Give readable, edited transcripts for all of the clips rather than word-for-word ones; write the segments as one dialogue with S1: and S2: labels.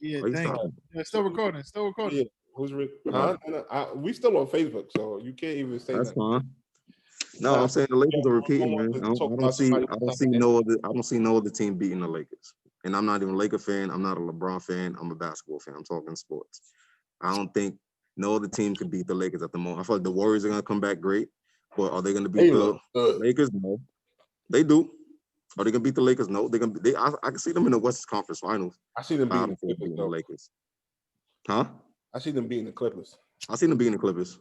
S1: Yeah,
S2: Why you
S1: thank you.
S2: stopping?
S1: Yeah, still recording. Still
S3: Yeah,
S1: recording.
S3: who's
S2: Uh,
S3: we still on Facebook, so you can't even say
S2: that's
S3: nothing.
S2: fine. No,
S3: Nah,
S2: I'm saying the Lakers are
S3: I don't
S2: repeating,
S3: want
S2: man.
S3: to talk about
S2: I don't
S3: somebody.
S2: see no other. I don't see no other team beating the Lakers. And I'm not even a Laker fan. I'm not a LeBron fan. I'm a basketball fan. I'm talking sports. I don't think no other team can beat the Lakers at the moment. I feel like the Warriors are gonna come back great, but are they gonna beat
S3: They
S2: the
S3: look good.
S2: Lakers? No, they do. Are they gonna beat the Lakers? No, they're gonna. I can see them in the Western Conference Finals.
S3: I see them
S2: I
S3: beating
S2: don't
S3: the
S2: see them
S3: Clippers
S2: beating the
S3: though.
S2: Lakers. Huh?
S3: I see them beating the Clippers.
S2: I see them beating the Clippers.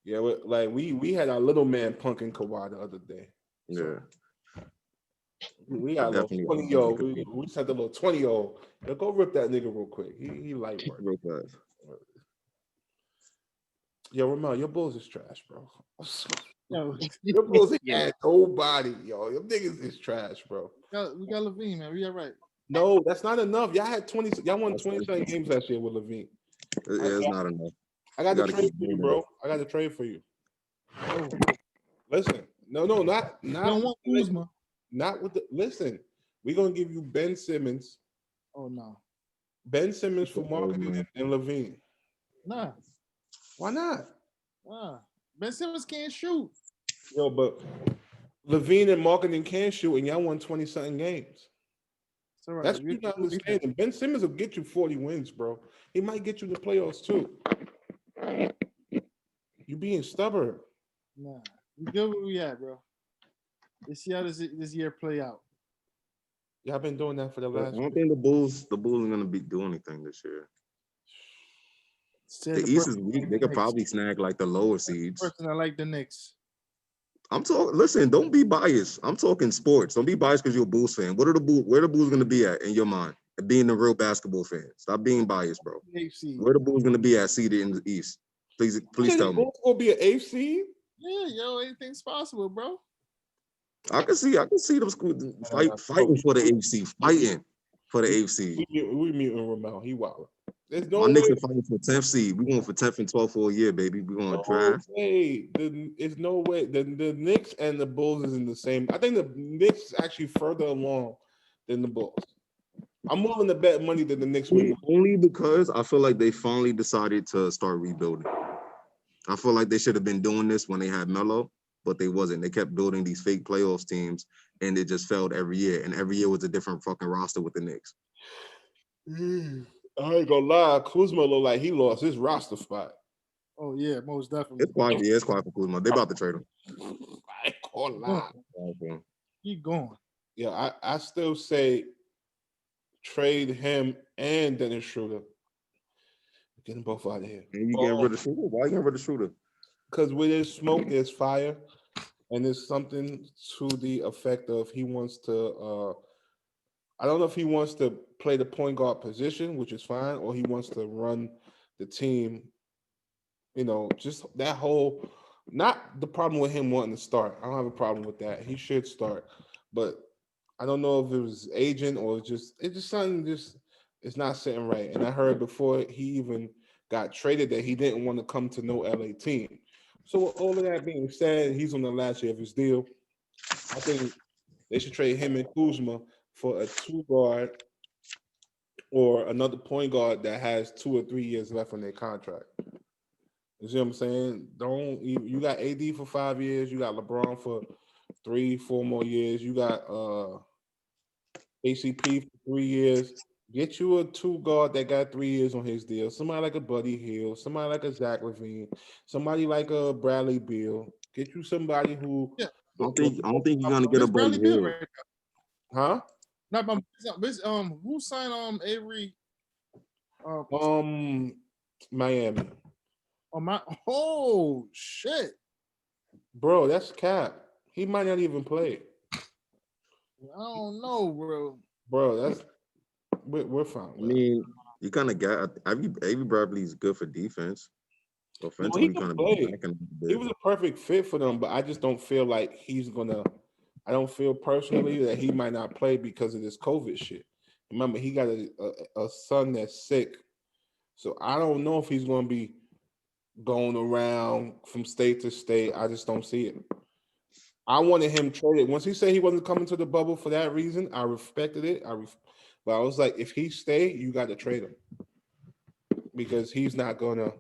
S3: Yeah, like we had our little man punking Kawhi the other day. So
S2: Yeah,
S3: we
S2: I
S3: got a little
S2: definitely, I
S3: 20 year
S2: definitely
S3: old.
S2: could see
S3: We sent a little 20-year old. Yo, go rip that nigga real quick. He light
S2: them
S3: work.
S2: real fast.
S3: Yo, Ramel, your Bulls is trash, bro.
S1: Yo,
S3: Your Bulls ain't
S1: yeah.
S3: had nobody, yo. Your niggas is trash, bro.
S1: We got Levine, man. We all right.
S3: No, that's not enough. Y'all had 20. Y'all won
S2: That's
S3: 27 games last year with Levine.
S2: Yeah, it's not enough.
S3: I got
S2: You
S3: to
S2: got to
S3: trade
S2: keep
S3: for you,
S2: moving.
S3: bro. I got to trade for you.
S1: Oh,
S3: Listen, no, not
S1: you don't want Kuzma.
S3: not with the. Listen, we're gonna give you Ben Simmons,
S1: Oh no,
S3: for marketing and Levine.
S1: nah,
S3: Why not?
S1: nah. Ben Simmons can't shoot.
S3: Yo, but Levine and marketing can shoot, and y'all won 20 something games.
S1: It's all right.
S3: That's what you not understanding. Ben Simmons will get you 40 wins, bro. He might get you the playoffs too. You being stubborn.
S1: Nah, we good where we at, bro. Let's see how this year play out.
S3: Y'all been doing that for the
S2: But I
S3: last.
S2: don't think the Bulls are gonna do anything this year.
S1: Said
S2: The
S1: the
S2: East
S1: person
S2: is
S1: I
S2: weak.
S1: like
S2: They
S1: the
S2: could
S1: Knicks.
S2: probably snag like the lower seeds.
S1: Person I like the Knicks.
S2: I'm talking. Listen, don't be biased. I'm talking sports. Don't be biased because you're a Bulls fan. What are the Bulls? Where the Bulls gonna be at in your mind? Being a real basketball fan. Stop being biased, bro.
S1: AFC.
S2: Where the Bulls gonna be at seated in the East? Please tell me.
S3: Bulls will be an eighth seed.
S1: Yeah, yo, anything's possible, bro.
S2: I can see them fighting for the AFC, fighting for the AFC.
S3: We muting Ramel. He wild. There's no
S2: My
S3: way.
S2: Knicks are fighting for 10th seed. We going for 10th and 12th for a year, baby. We going to
S3: No
S2: draft.
S3: way. There's no way. The Knicks and the Bulls is in the same. I think the Knicks is actually further along than the Bulls. I'm willing to bet money that the Knicks win.
S2: Only because I feel like they finally decided to start rebuilding. I feel like they should have been doing this when they had Melo, but they wasn't. They kept building these fake playoffs teams, and it just failed every year. And every year was a different fucking roster with the Knicks.
S3: I ain't gonna lie. Kuzma look like he lost his roster spot.
S1: Oh yeah, most definitely.
S2: It's quiet. Yeah, it's quiet for Kuzma. They about to trade him.
S3: I ain't gonna lie.
S1: Keep going.
S3: Yeah, I still say trade him and Dennis Schroeder. Get them both out of here.
S2: And you getting rid of Schroeder? Why you getting rid of Schroeder?
S3: Because where there's smoke, there's fire. And there's something to the effect of he wants to I don't know if he wants to play the point guard position, which is fine, or he wants to run the team. You know, just that whole not the problem with him wanting to start. I don't have a problem with that. He should start. But I don't know if it was agent or it's just something just it's not sitting right. And I heard before he even got traded that he didn't want to come to no LA team. So with all of that being said, he's on the last year of his deal. I think they should trade him and Kuzma for a two guard or another point guard that has 2 or 3 years left on their contract. You see what I'm saying? You got AD for 5 years, you got LeBron for 3-4 more years, you got ACP for 3 years. Get you a two guard that got 3 years on his deal. Somebody like a Buddy Hield, somebody like a Zach LaVine, somebody like a Bradley Beal. Get you somebody who.
S1: Yeah.
S2: I don't think you're gonna get a Buddy Hield.
S1: Right
S3: huh?
S1: Not who signed Avery?
S3: Miami.
S1: Oh shit.
S3: Bro, that's cap. He might not even play.
S1: I don't know, bro.
S3: Bro, that's we're fine.
S2: I mean, you kind of got Avery Bradley's good for defense. Offensively,
S3: he
S2: kind of
S3: play. He was a perfect fit for them, but I just don't feel like he's gonna. I don't feel personally that he might not play because of this COVID shit. Remember, he got a son that's sick, so I don't know if he's gonna be going around from state to state. I just don't see it. I wanted him traded. Once he said he wasn't coming to the bubble for that reason, I respected it. But I was like, if he stay, you got to trade him. because he's not gonna.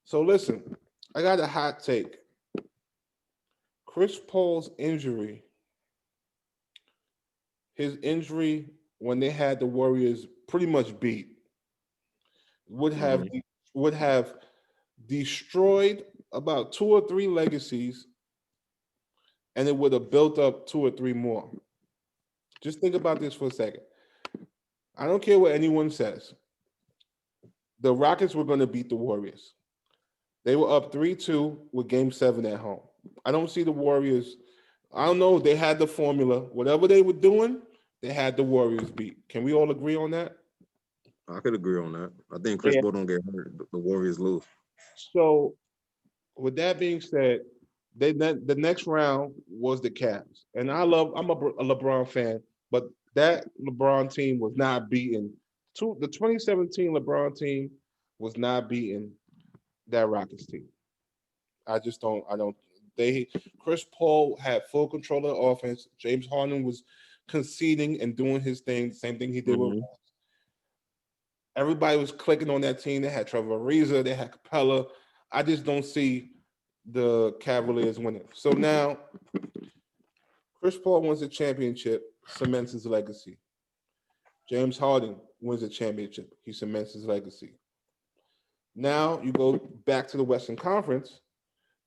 S3: So listen, I got a hot take. Chris Paul's injury, his injury when they had the Warriors pretty much beat, would have
S2: Mhm.
S3: would have destroyed about 2 or 3 legacies, and it would have built up 2 or 3 more. Just think about this for a second. I don't care what anyone says. The Rockets were going to beat the Warriors. They were up 3-2 with game 7 at home. I don't see the Warriors. I don't know. They had the formula. Whatever they were doing, they had the Warriors beat. Can we all agree on that?
S2: I could agree on that. I think Chris
S3: Yeah.
S2: Paul don't get hurt. The Warriors lose.
S3: So, with that being said, the next round was the Cavs, and I'm a LeBron fan, but that LeBron team was not beaten. The 2017 LeBron team was not beating that Rockets team. I don't. They Chris Paul had full control of the offense. James Harden was conceding and doing his thing. Same thing he did with.
S2: Mhm.
S3: Everybody was clicking on that team. They had Trevor Ariza. They had Capella. I just don't see the Cavaliers winning. So now Chris Paul wins the championship, cements his legacy. James Harden wins the championship. He cements his legacy. Now you go back to the Western Conference.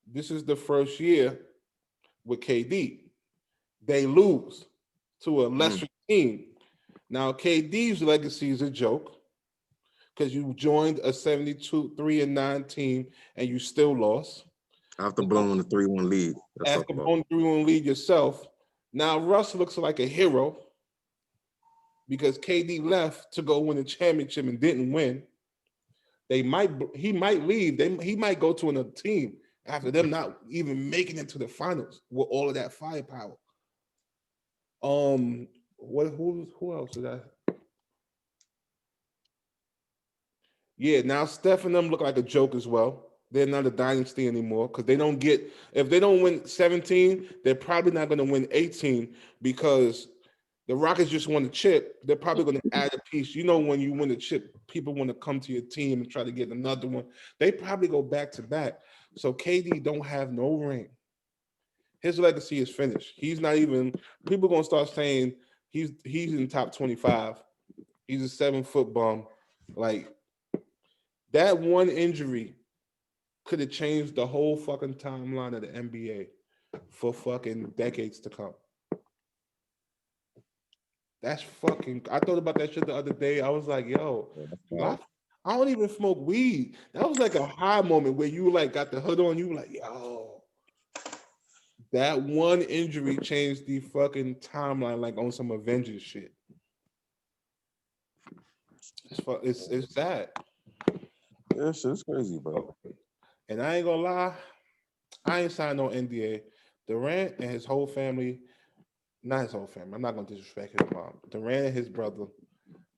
S3: This is the first year with KD. They lose to a lesser team. Now KD's legacy is a joke because you joined a 72 3-9 team and you still lost.
S2: After blowing the 3-1 lead. Let's talk
S3: After
S2: about
S3: going through and lead yourself, now Russ looks like a hero because KD left to go win a championship and didn't win. He might leave. He might go to another team after them not even making it to the finals with all of that firepower. Who else is that? Yeah, now Steph and them look like a joke as well. They're not a dynasty anymore because they don't get if they don't win 17, they're probably not going to win 18 because the Rockets just won the chip. They're probably going to add a piece. You know, when you win a chip, people want to come to your team and try to get another one. They probably go back to back. So KD don't have no ring. His legacy is finished. He's not even. People gonna start saying he's in top 25. He's a 7-foot bum. Like that one injury could have changed the whole fucking timeline of the NBA for fucking decades to come. That's fucking. I thought about that shit the other day. I was like, yo,
S2: it.
S3: I don't even smoke weed. That was like a high moment where you like got the hood on. You were like, yo, that one injury changed the fucking timeline like on some Avengers shit. It's sad.
S2: Yeah, shit's crazy, bro.
S3: And I ain't gonna lie, I ain't signed no NDA. Durant and his whole family, not his whole family. I'm not gonna disrespect his mom. Durant and his brother,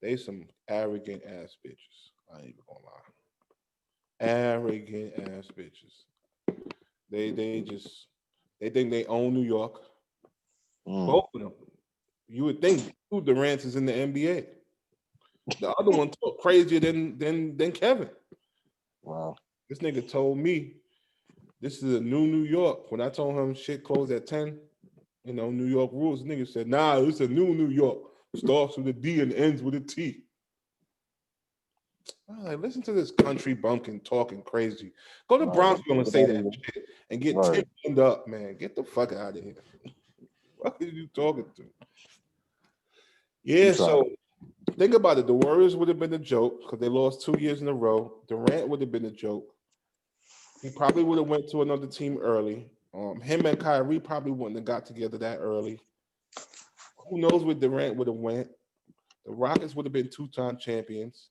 S3: they some arrogant ass bitches. I ain't even gonna lie. Arrogant ass bitches. They just they think they own New York. Both of them. You would think two Durants is in the NBA. The other one talk crazier than Kevin.
S2: Wow.
S3: This nigga told me this is a New York. When I told him shit closed at 10, New York rules, nigga said, nah, it's a New York. Starts with a D and ends with a T. I'm like, listen to this country bumpkin talking crazy. Go to Brownsville and say that shit and get tipped up, man. Get the fuck out of here. What are you talking to? Yeah, so think about it. The Warriors would have been a joke because they lost 2 years in a row. Durant would have been a joke. He probably would have went to another team early. Him and Kyrie probably wouldn't have got together that early. Who knows where Durant would have went? The Rockets would have been 2-time champions.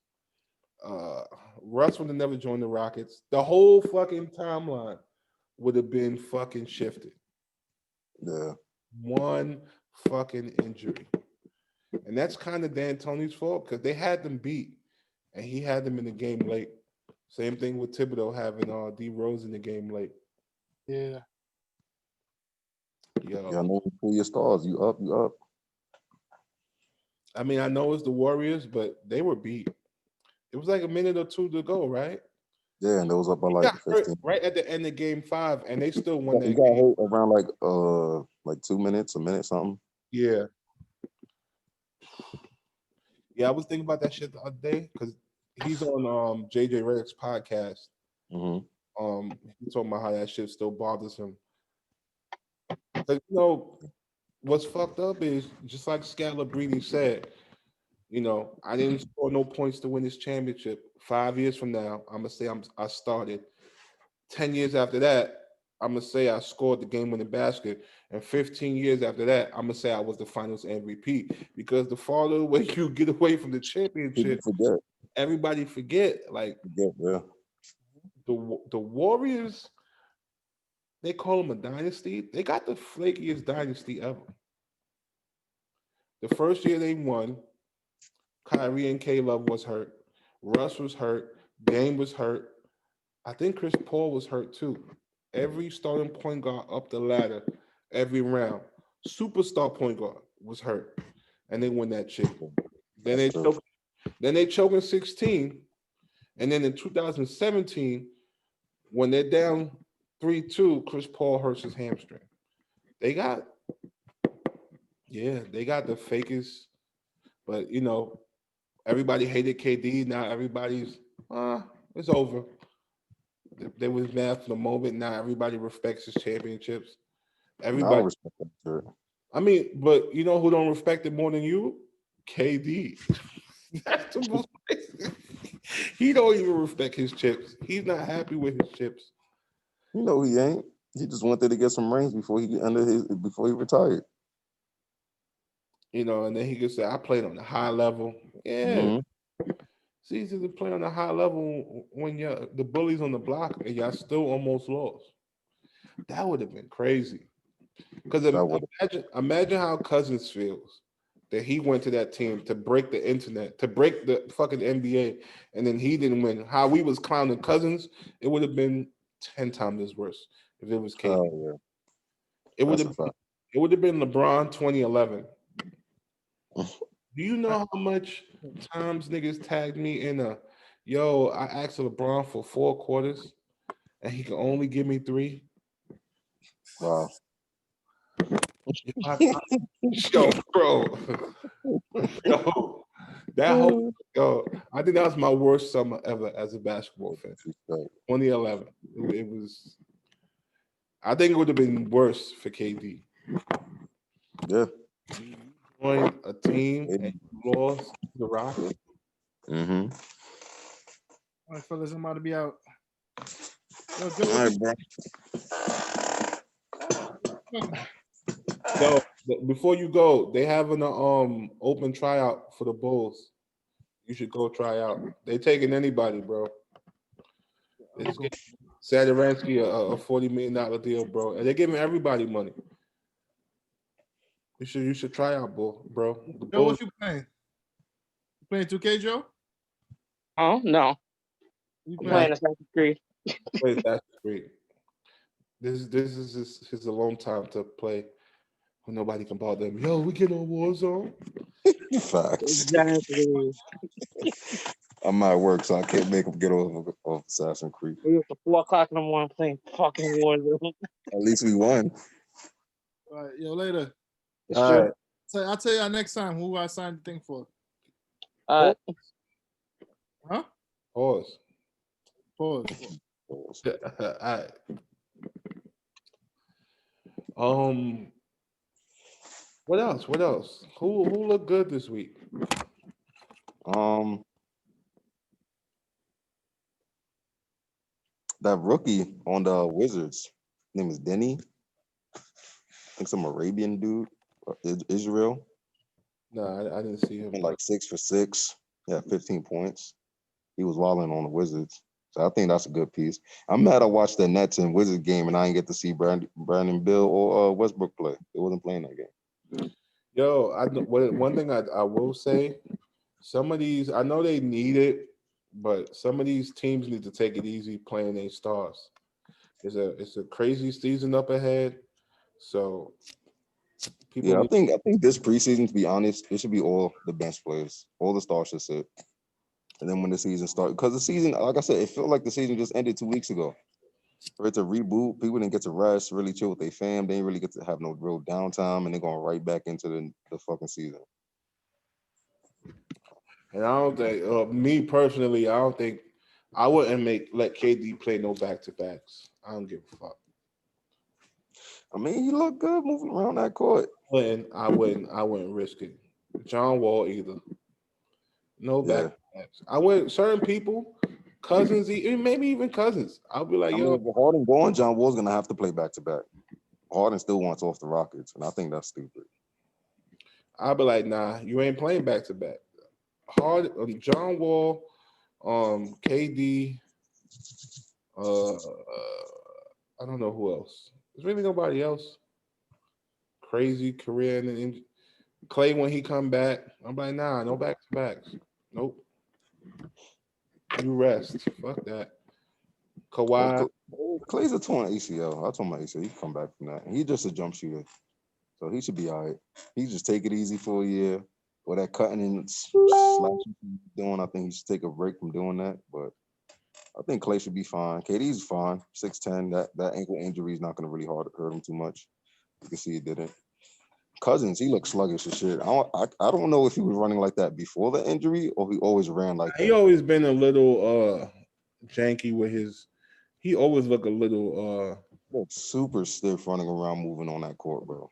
S3: Russ would have never joined the Rockets. The whole fucking timeline would have been fucking shifted.
S2: Yeah.
S3: One fucking injury. And that's kind of D'Antoni's fault because they had them beat and he had them in the game late. Same thing with Thibodeau having D Rose in the game late.
S1: Yeah.
S2: Yo. Y'all know pull your stars. You up, you up.
S3: I mean, I know it's the Warriors, but they were beat. It was like a minute or two to go, right?
S2: Yeah, and it was up by
S3: He
S2: like
S3: got hurt
S2: 15.
S3: right at the end of game 5, and they still won
S2: He
S3: that
S2: got
S3: game.
S2: hurt around like 2 minutes, a minute something.
S3: Yeah. Yeah, I was thinking about that shit the other day because he's on JJ Redick's podcast.
S2: Hmm.
S3: He talking about how that shit still bothers him. But you know, what's fucked up is just like Scalabrine said, you know, I didn't score no points to win this championship. 5 years from now, I'm gonna say I started. 10 years after that, I'm gonna say I scored the game-winning basket, and 15 years after that, I'm gonna say I was the Finals MVP. Because the farther away you get away from the
S2: People
S3: championship,
S2: forget.
S3: everybody forget. Like
S2: Yeah.
S3: the Warriors, they call them a dynasty. They got the flakiest dynasty ever. The first year they won, Kyrie and K-Love was hurt. Russ was hurt. Dame was hurt. I think Chris Paul was hurt too. Every starting point guard up the ladder, every round, superstar point guard was hurt, and they won that shit. Then
S2: That's
S3: they
S2: true.
S3: choked. Then they choked in 16, and then in 2017, when they're down 3-2, Chris Paul hurts his hamstring. They got, yeah, they got the fakest, but you know, everybody hated KD. Now everybody's, it's over. They was mad for the moment. Now everybody respects his championships.
S2: I
S3: Everybody.
S2: respect that shit.
S3: I mean, but you know who don't respect it more than you? KD. That's the most. He don't even respect his chips. He's not happy with his chips.
S2: You know he ain't. He just wanted to get some rings before he retired.
S3: You know, and then he could say, "I played on a high level." Yeah,
S2: Mhm.
S3: it's easy to play on a high level when you're the bullies on the block and y'all still almost lost. That would have been crazy. Because
S2: That would.
S3: imagine how Cousins feels that he went to that team to break the internet, to break the fucking NBA, and then he didn't win. How we was clowning Cousins, it would have been 10 times as worse if it was KD.
S2: Oh yeah.
S3: It would
S2: That's a
S3: have
S2: fact.
S3: it would have been LeBron 2011. Do you know how much times niggas tagged me in yo, I asked LeBron for 4 quarters and he can only give me 3?
S2: Wow.
S3: Yo, bro. Yo, that whole I think that was my worst summer ever as a basketball fan. 2011. It was. I think it would have been worse for KD.
S2: Yeah.
S3: Join a team and you lost the Rockets.
S2: Mm-hmm.
S1: All right, fellas, I'm about to be out. Yo,
S2: All right, bro.
S3: Yo, before you go, they having a open tryout for the Bulls. You should go try out. They taking anybody, bro. It's Sadaransky a $40 million deal, bro, and they're giving everybody money. You should try out, bro. The
S1: Joe,
S3: Bulls,
S1: what you playing? You playing 2K, Joe?
S4: Oh no,
S1: You
S4: I'm
S1: playing?
S4: playing Assassin's Creed.
S3: play that's great. This is his alone time to play when nobody can bother him. Yo, we get on Warzone.
S2: Facts.
S4: Exactly.
S2: I'm at work, so I can't make him get off Assassin's Creed.
S4: We up to 4 o'clock in the morning playing fucking Warzone.
S2: At least we won.
S1: All right, yo, later.
S4: It's
S3: All
S4: true.
S3: right.
S1: So I'll tell y'all next time who I signed the thing for.
S4: Uh,
S1: Huh?
S3: Pause.
S1: Pause.
S3: All right. What else? What else? Who looked good this week?
S2: That rookie on the Wizards, his name is Denny. I think some Arabian dude, Israel.
S3: No, I didn't see him.
S2: Went like 6 for 6. Yeah, 15 points. He was wilding on the Wizards. So I think that's a good piece. I'm mad I watched the Nets and Wizards game and I didn't get to see Brandon Bill or Westbrook play. They wasn't playing that game.
S3: Yo, one thing I will say, some of these I know they need it, but some of these teams need to take it easy playing their stars. It's a crazy season up ahead, so people.
S2: Yeah, I think this preseason, to be honest, it should be all the bench players. All the stars should sit. And then when the season started, because the season, like I said, it felt like the season just ended 2 weeks ago. For it to reboot, people didn't get to rest, really chill with their fam. They didn't really get to have no real downtime, and they're going right back into the fucking season.
S3: And I don't think, me personally, I don't think I wouldn't let KD play no back to backs. I don't give a fuck.
S2: I mean, he looked good moving around that court.
S3: I wouldn't risk it. John Wall either. No back to backs. I wouldn't. Certain people, Cousins, maybe even Cousins. I'll be like,
S2: I
S3: yo,
S2: mean, if Harden going, John Wall's gonna have to play back to back. Harden still wants off the Rockets, and I think that's stupid.
S3: I'll be like, nah, you ain't playing back to back. John Wall, KD, I don't know who else. There's really nobody else. Crazy career and Clay when he come back. I'm like, nah, no back to backs. Nope. You rest. Fuck that. Kawhi.
S2: Clay's a torn ACL. I told my ACL he can come back from that. He's just a jump shooter, so he should be all right. He just take it easy for a year. Or that cutting and slashing he's doing, I think he should take a break from doing that. But I think Clay should be fine. KD's fine, 6'10". That ankle injury is not going to really hurt him too much. You can see it didn't. Cousins, he looks sluggish as shit. I don't know if he was running like that before the injury or he always ran like that.
S3: He always been a little janky with his. He always look a little
S2: super stiff running around, moving on that court, bro.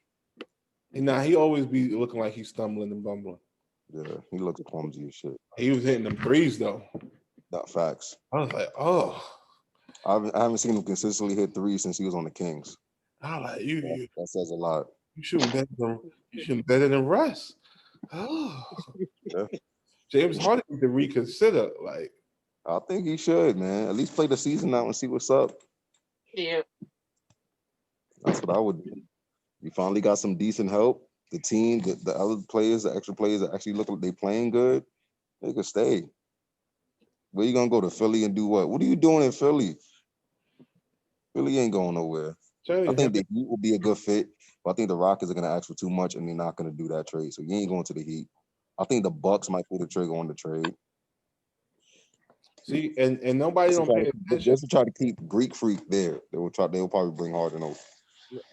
S3: Nah, he always be looking like he's stumbling and bumbling.
S2: Yeah, he looks clumsy as shit.
S3: He was hitting the breeze though.
S2: Not facts.
S3: I was like, oh.
S2: I haven't seen him consistently hit threes since he was on the Kings.
S3: I like
S2: that says a lot.
S3: You shouldn't better than Russ. Oh.
S2: Yeah.
S3: James Harden need to reconsider. Like,
S2: I think he should, man. At least play the season out and see what's up.
S4: Yeah.
S2: That's what I would do. You finally got some decent help. The team, the other players, the extra players that actually look like they playing good, they could stay. Where you gonna go to Philly and do what? What are you doing in Philly? Philly ain't going nowhere. I think the Heat will be a good fit, but I think the Rockets are gonna ask for too much and they're not gonna do that trade. So you ain't going to the Heat. I think the Bucks might pull the trigger on the trade.
S3: See, and nobody don't pay attention.
S2: Just to try to keep Greek Freak there. They'll probably bring Harden over.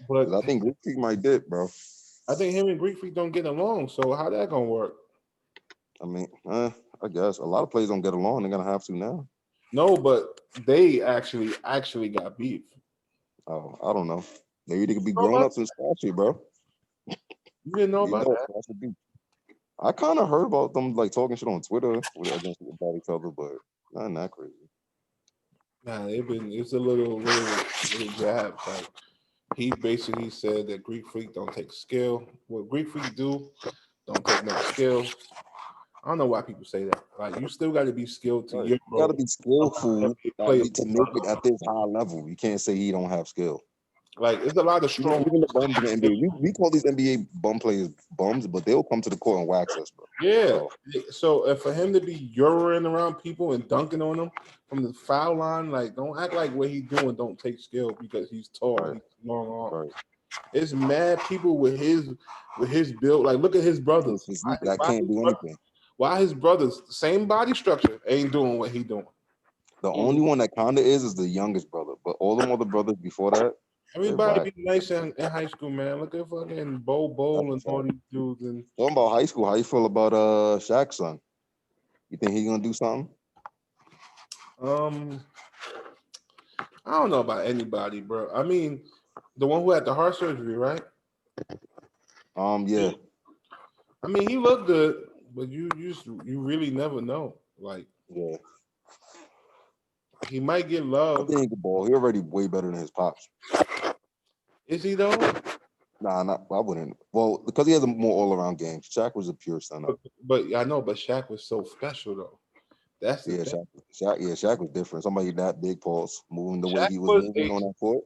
S2: But I think Greek Freak might dip, bro.
S3: I think him and Greek Freak don't get along. So how that gonna work?
S2: I mean, I guess a lot of players don't get along. They're gonna have to now.
S3: No, but they actually got beef.
S2: Oh, I don't know. Maybe they could be grown ups and scratchy, bro.
S3: You didn't know about that?
S2: I kind of heard about them like talking shit on Twitter about each other, but not that crazy.
S3: Nah, it's a little jab. Like he basically said that Greek Freak don't take skill. What Greek Freak do, don't take no skill. I don't know why people say that. Like you still got to be skilled to
S2: you got to be skillful to make it at this high level. You can't say he don't have skill.
S3: Like it's a lot of strong.
S2: Even the bums in the NBA, we call these NBA bum players bums, but they'll come to the court and wax us, bro.
S3: Yeah. So for him to be euroing around people and dunking on them from the foul line, like don't act like what he's doing don't take skill because he's tall, right. He's long arms. Right. It's mad people with his build. Like look at his brothers.
S2: That can't do anything.
S3: Why his brothers, same body structure, ain't doing what he doing?
S2: The only one that kind of is the youngest brother, but all the other brothers before that.
S3: Everybody be nice in high school, man. Look at fucking Bowl and all these dudes. And
S2: talking about high school, how you feel about Shaq's son? You think he's gonna do something?
S3: I don't know about anybody, bro. I mean, the one who had the heart surgery, right?
S2: Yeah.
S3: I mean, he looked good, but you really never know. Like,
S2: yeah,
S3: he might get love.
S2: I think he can ball. He already way better than his pops.
S3: Is he though?
S2: Nah, I wouldn't. Well, because he has a more all-around game. Shaq was a pure center.
S3: But I know, but Shaq was so special though. That's the
S2: thing. Shaq was different. Somebody that big, pulse, moving the way he was moving on that court.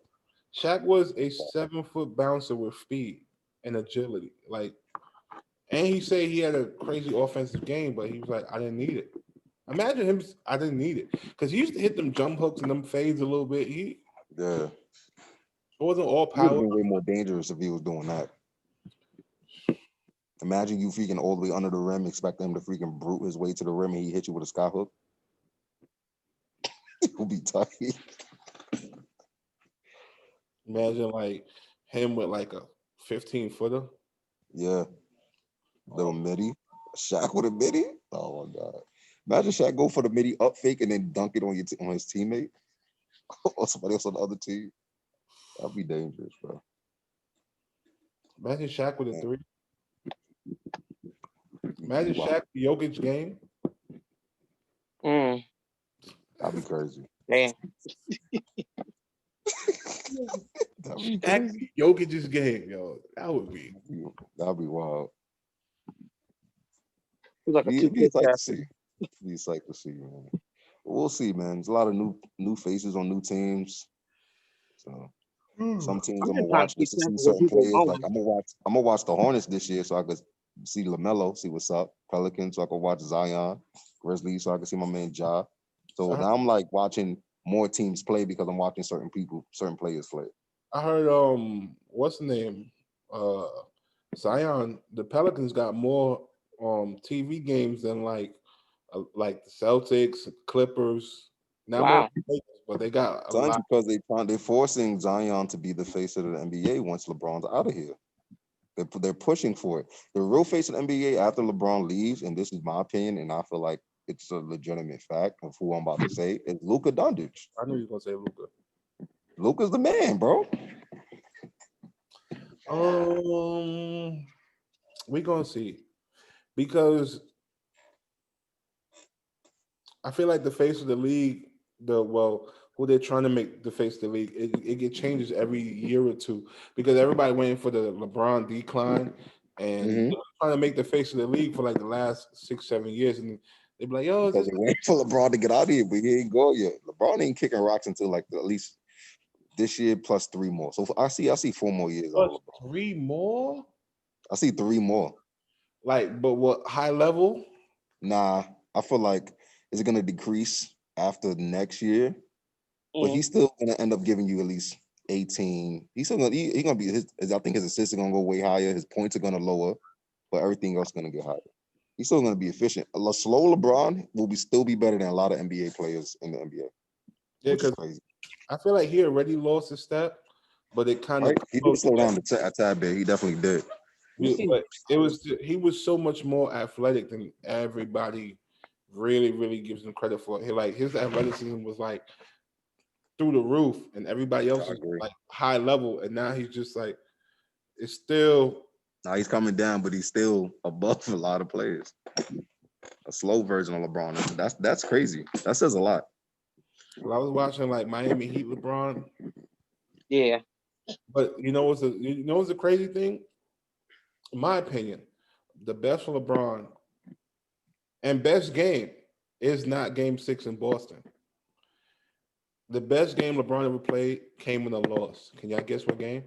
S3: Shaq was a 7-foot bouncer with speed and agility. Like, and he said he had a crazy offensive game, but he was like, I didn't need it. Imagine him. I didn't need it because he used to hit them jump hooks and them fades a little bit.
S2: Yeah.
S3: It wasn't all power.
S2: It would have been way more dangerous if he was doing that. Imagine you freaking all the way under the rim, expecting him to freaking brute his way to the rim, and he hit you with a sky hook. You'll be tight.
S3: Imagine like him with like a 15-footer.
S2: Yeah, little midi. Shaq with a midi. Oh my god! Imagine Shaq go for the midi up fake and then dunk it on on his teammate or somebody else on the other team. That'd be dangerous, bro.
S3: Imagine Shaq with a
S2: Yeah.
S3: 3. Imagine
S2: Wow,
S3: Shaq Jokic game.
S4: Mm,
S2: that'd be crazy.
S4: damn.
S2: That'd be
S3: Shaq
S2: crazy.
S3: Jokic's game, yo. That would be.
S2: That'd be wild.
S4: He's like a
S2: Be
S4: 2K
S2: excited to
S4: captain.
S2: see. Be excited to see, man. But we'll see, man. There's a lot of new faces on new teams. So some teams
S4: I'm
S2: I'm
S4: just
S2: gonna
S4: trying to
S2: watch
S4: keep
S2: just to
S4: track
S2: see
S4: of what
S2: certain
S4: people
S2: players. Like
S4: own.
S2: I'm gonna watch the Hornets this year so I could see LaMelo, see what's up. Pelicans, so I could watch Zion. Grizzlies, so I can see my man Ja. So
S3: I,
S2: now I'm like watching more teams play because I'm watching certain players play.
S3: I heard what's the name? Zion, the Pelicans got more TV games than like the Celtics, Clippers. Not more,
S4: Wow.
S3: but they got a
S2: Sometimes
S3: lot.
S2: because they're forcing Zion to be the face of the NBA once LeBron's out of here. They're pushing for it. The real face of the NBA after LeBron leaves, and this is my opinion, and I feel like it's a legitimate fact of who I'm about to say, is Luka Doncic.
S3: I knew you were gonna say Luka.
S2: Luka's the man, bro.
S3: We gonna see because I feel like the face of the league, who they're trying to make the face of the league, it changes every year or two because everybody waiting for the LeBron decline and
S2: Mhm.
S3: they're trying to make the face of the league for like the last 6-7 years, and they be like, "Yo, is
S2: Because
S3: this
S2: they're waiting for LeBron to get out of here, but he ain't go yet. LeBron ain't kicking rocks until like at least this year plus 3 more. So I see 4 more years out of
S3: plus
S2: LeBron.
S3: 3 more?"
S2: I see 3 more.
S3: Like, but what high level?
S2: Nah, I feel like it's gonna decrease after next year, but
S4: Mm.
S2: he's still gonna end up giving you at least 18. He's still gonna be I think his assists are gonna go way higher, his points are gonna lower, but everything else is gonna get higher. He's still gonna be efficient. A slow LeBron will still be better than a lot of NBA players in the NBA,
S3: Yeah,
S2: which is
S3: because
S2: crazy.
S3: I feel like he already lost his step, but it kind of
S2: Right? He did slow down a tad bit. He definitely did.
S3: but he was so much more athletic than everybody really gives him credit for. His athleticism was like through the roof, and everybody else
S2: I
S3: is
S2: agree.
S3: like high level, and now he's just like it's still.
S2: Now he's coming down, but he's still above a lot of players. A slow version of LeBron. That's crazy. That says a lot.
S3: I was watching like Miami Heat LeBron,
S4: Yeah.
S3: but you know what's the crazy thing? In my opinion, the best for LeBron and best game is not Game 6 in Boston. The best game LeBron ever played came in a loss. Can y'all guess what game?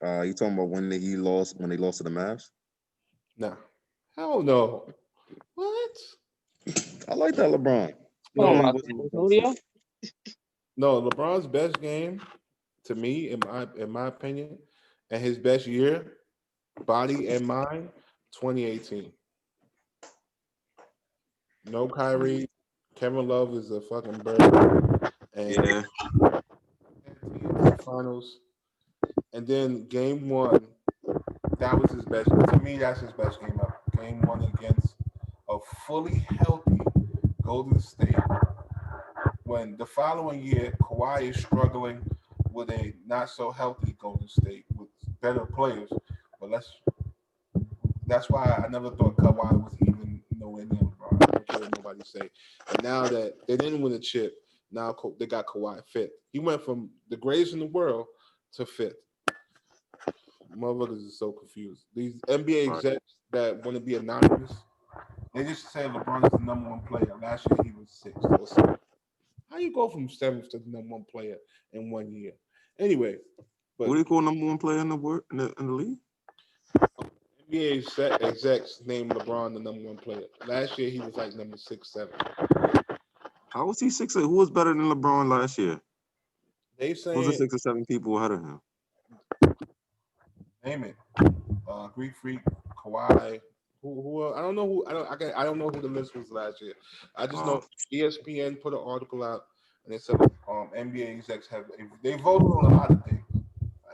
S2: You talking about when they lost to the Mavs?
S3: Nah. Hell no. What?
S2: I like that LeBron.
S4: Come on,
S3: No,
S4: about San Antonio.
S3: no. LeBron's best game, to me, in my opinion, and his best year, body and mind, 2018. No Kyrie. Kevin Love is a fucking bird. And finals. And then game one, that was his best. To me, that's his best game ever. Game one against a fully healthy Golden State. When the following year, Kawhi is struggling with a not so healthy Golden State with better players. But that's why I never thought Kawhi was even nowhere near LeBron. I don't care what nobody say. And now that they didn't win a chip, now they got Kawhi fifth. He went from the greatest in the world to fifth. Motherfuckers are so confused. These NBA execs that want to be anonymous, they just say LeBron is the number one player. Last year he was sixth or seventh. How you go from seventh to the number one player in 1 year? Anyway, but
S2: What do you call number one player in the league?
S3: NBA execs named LeBron the number one player. Last year he was like number 6, 7.
S2: How was he 6? Who was better than LeBron last year?
S3: They
S2: Who's the
S3: saying
S2: 6 or 7 people ahead of him?
S3: name it. Greek Freak, Kawhi. Who I don't know who I don't know who the list was last year. I just know ESPN put an article out and they said NBA execs they voted on a lot of things.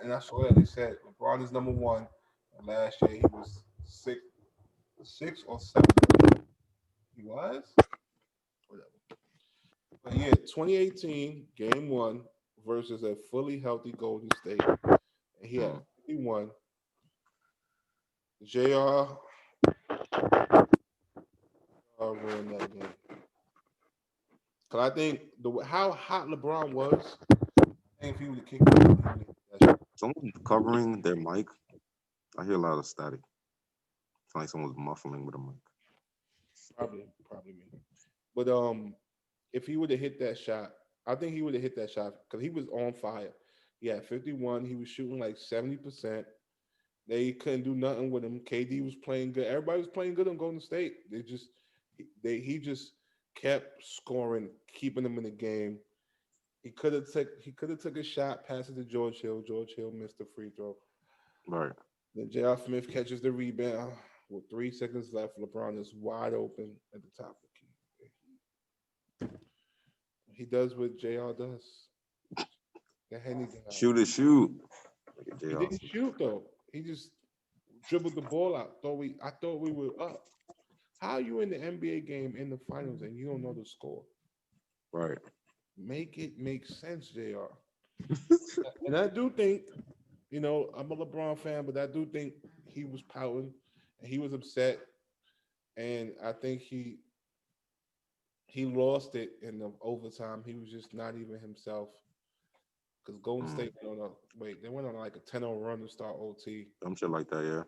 S3: And I saw that they said LeBron is number one. And last year he was six or seven. He was? Whatever. But yeah, 2018, game one versus a fully healthy Golden State. And he had 51. JR ruined that game. Because I think how hot LeBron was, I think if he would have kicked it, he would have hit that shot.
S2: Someone covering their mic. I hear a lot of static. It's like someone's muffling with a mic.
S3: Probably me. But if he would have hit that shot, I think he would have hit that shot because he was on fire. He had 51. He was shooting like 70%. They couldn't do nothing with him. KD was playing good. Everybody was playing good on Golden State. He just kept scoring, keeping them in the game. He could have took a shot, pass it to George Hill. George Hill missed the free throw.
S2: Right.
S3: Then J.R. Smith catches the rebound with 3 seconds left. LeBron is wide open at the top of the key. He does what JR does.
S2: Shoot or shoot.
S3: He didn't shoot though. He just dribbled the ball out. I thought we were up. How are you in the NBA game in the finals and you don't know the score?
S2: Right.
S3: Make it make sense, JR. And I do think, I'm a LeBron fan, but I do think he was pouting and he was upset. And I think he lost it in the overtime. He was just not even himself. Because Golden State they went on like a 10-0 run to start OT.
S2: Some shit like that, yeah.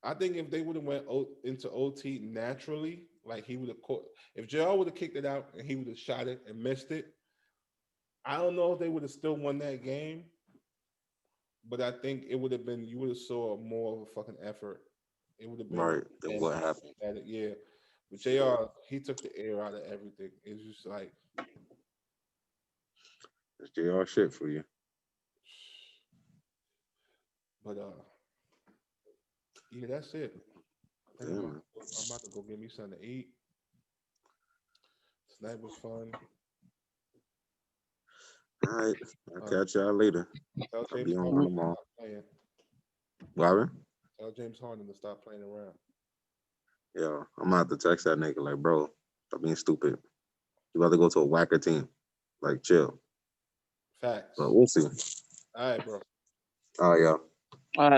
S3: I think if they would have went into OT naturally, like he would have caught, if JR would have kicked it out and he would have shot it and missed it, I don't know if they would have still won that game. But I think it would have been, you would have saw more of a fucking effort. It would have been
S2: right. Then what happened?
S3: Yeah. But JR, he took the air out of everything. It's just like,
S2: it's JR shit for you.
S3: But yeah, that's it. I'm about to go get me something to eat. Tonight was fun.
S2: All right. I'll catch y'all later.
S3: Tell
S2: I'll
S3: James
S2: be on
S3: Harden
S2: tomorrow.
S3: playing.
S2: Robin?
S3: Tell James Harden to stop playing around.
S2: Yeah, I'm gonna have to text that nigga like, bro, stop being stupid. You about to go to a whacker team. Like, chill.
S3: Facts.
S2: But we'll see.
S3: All right, bro.
S2: All right, y'all.